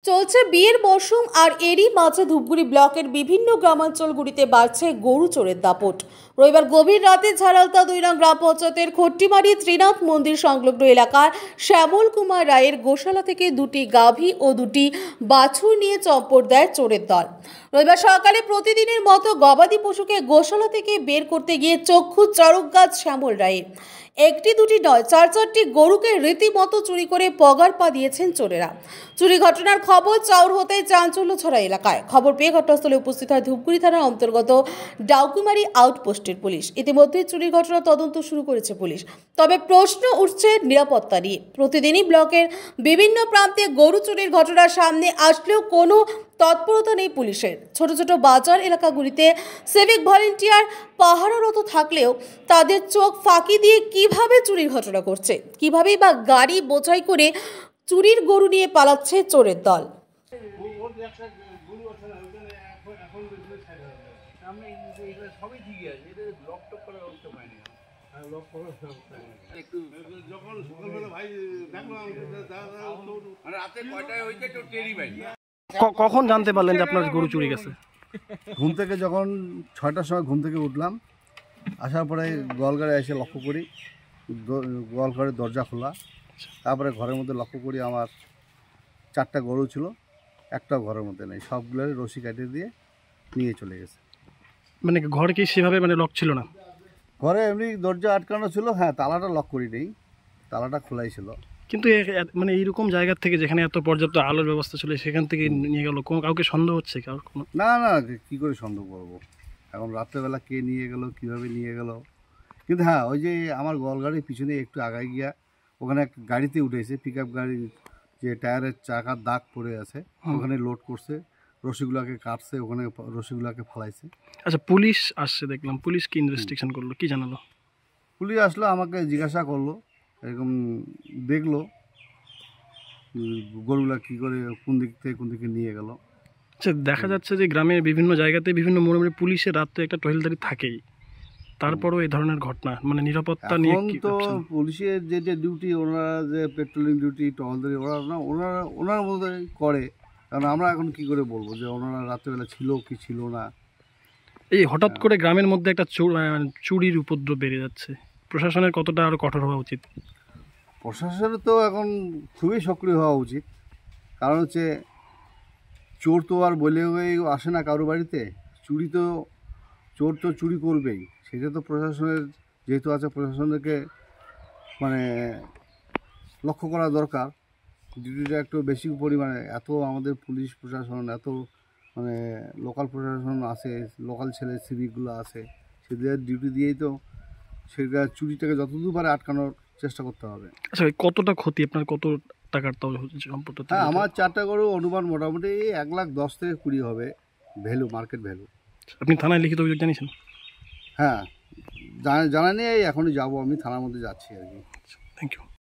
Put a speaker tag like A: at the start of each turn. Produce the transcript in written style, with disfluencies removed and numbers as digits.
A: চলছে বিয়ের মরশুম আর এরই মাঝে ধূপগুড়ি ব্লকের বিভিন্ন গ্রামাঞ্চলগুলিতে বাড়ছে গরু চোরের দাপট। রবিবার গভীর রাতে ঝাড়ালতা 2 নং গ্রাম পঞ্চায়েতের খট্টিমারি ত্রিনাথ মন্দির সংলগ্ন এলাকার শ্যামল কুমার রায়ের গোশালা থেকে 2টি গাভী ও 2টি বাছুর নিয়ে চম্পট দেয় চোরের দল। রবিবার সকালে প্রতিদিনের মতো গবাদি পশুকে গোশালা থেকে বের করতে গিয়ে চক্ষু চড়ক গাছ শ্যামল রায়ের। একটি দুটি নয়, 4-4টি গরুকে রীতিমতো চুরি করে পগার পা দিয়েছেন চোরেরা। চুরি ঘটনার খবর চাউর হতে চাঞ্চল্য ছড়া এলাকায়। খবর পেয়ে ঘটনাস্থলে উপস্থিত হয় ধূপগুড়ি থানার অন্তর্গত ডাউকুমারি আউটপোস্টের পুলিশ। ইতিমধ্যে চুরির ঘটনা তদন্ত শুরু করেছে পুলিশ। তবে প্রশ্ন উঠছে নিরাপত্তা নিয়ে। প্রতিদিনই ব্লকের বিভিন্ন প্রান্তে গরু চুরির ঘটনা সামনে আসলেও কোনো তৎপরতা নেই পুলিশের। ছোট ছোট বাজার এলাকাগুলিতে সিভিক ভলেন্টিয়ার পাহারারত থাকলেও তাদের চোখ ফাঁকি দিয়ে কিভাবে চুরির ঘটনা করছে, কিভাবেই বা গাড়ি বোঝাই করে চুরির গরু নিয়ে পালাচ্ছে চোরের দল।
B: কখন জানতে পারলেন যে আপনার গরু চুরি গেছে?
C: ঘুম থেকে যখন 6টার সময় ঘুম থেকে উঠলাম, আসার পরে গোয়ালঘরে এসে লক্ষ্য করি গোয়ালঘরের দরজা খোলা। তারপরে ঘরের মধ্যে লক্ষ্য করি আমার 4টা গরু ছিল, একটাও ঘরের মধ্যে নেই, সবগুলোর রশি কাটিয়ে দিয়ে নিয়ে চলে গেছে।
B: মানে ঘর কি সেভাবে লক ছিল না?
C: ঘরে এমনি দরজা আটকানো ছিল, হ্যাঁ, তালাটা লক করি নেই, তালাটা খোলাই ছিল।
B: কিন্তু এইরকম জায়গা থেকে যেখানে এত পর্যাপ্ত আলোর ব্যবস্থা ছিল সেখান থেকে নিয়ে গেল, কাউকে সন্দেহ হচ্ছে? কোনো
C: না, কী করে সন্দেহ করবো? এখন রাত্রেবেলা কে নিয়ে গেল, কীভাবে নিয়ে গেল? কিন্তু হ্যাঁ, ওই যে আমার গোয়ালঘরের পিছনে একটু আগায় গিয়া ওখানে একটা গাড়িতে উঠেছে, পিক আপ গাড়ির যে টায়ারের চাকার দাগ পড়ে আছে, ওখানে লোড করছে, রশিগুলাকে কাটছে, ওখানে রশিগুলাকে ফালাইছে।
B: আচ্ছা, পুলিশ আসছে দেখলাম, পুলিশ কি ইনভেস্টিগেশন করলো, কি জানালো?
C: পুলিশ আসলো, আমাকে জিজ্ঞাসা করলো, এরকম দেখলো গরুগুলা কী করে কোন দিক থেকে কোন দিকে নিয়ে গেল।
B: আচ্ছা, দেখা যাচ্ছে যে গ্রামের বিভিন্ন জায়গাতে বিভিন্ন মোড়ে মোড়ে পুলিশের রাতে একটা টহলদারি থাকেই, তারপরও এই ধরনের ঘটনা, নিরাপত্তা নিয়ে
C: তো পুলিশের যে ডিউটি, ওনারা যে পেট্রোলিং ডিউটি, টহলদারি, ওনার মধ্যে করে। কারণ আমরা এখন কি করে বলবো যে ওনারা রাত্রেবেলা ছিল কি ছিল না?
B: এই হঠাৎ করে গ্রামের মধ্যে একটা চুরির উপদ্রব বেড়ে যাচ্ছে, প্রশাসনের কতটা আরো কঠোর হওয়া উচিত?
C: প্রশাসনের তো এখন খুবই সক্রিয় হওয়া উচিত। কারণ হচ্ছে চোর তো আর বলে আসে না কারো বাড়িতে। চোর তো চুরি করবেই, সেটা তো প্রশাসনের যেহেতু আছে, প্রশাসনকে লক্ষ্য করা দরকার। ডিউটিটা একটু বেশি পরিমাণে, এত আমাদের পুলিশ প্রশাসন, এত লোকাল প্রশাসন আছে, লোকাল ছেলে সিভিকগুলো আছে, সেদের ডিউটি দিয়েই তো সেটা চুরিটাকে যতদূর পারে আটকানোর চেষ্টা করতে হবে।
B: আচ্ছা, কতটা ক্ষতি আপনার, কত টাকার তাও সম্পত্তি?
C: হ্যাঁ, আমার 4টা গরু অনুমান মোটামুটি 1,10,000 থেকে 20 হবে ভ্যালু, মার্কেট ভ্যালু।
B: আপনি থানায় লিখিত অভিযোগ জানিয়েছেন?
C: হ্যাঁ, জানানি, এখনই যাবো, আমি থানার মধ্যে যাচ্ছি আর কি।
B: Thank you.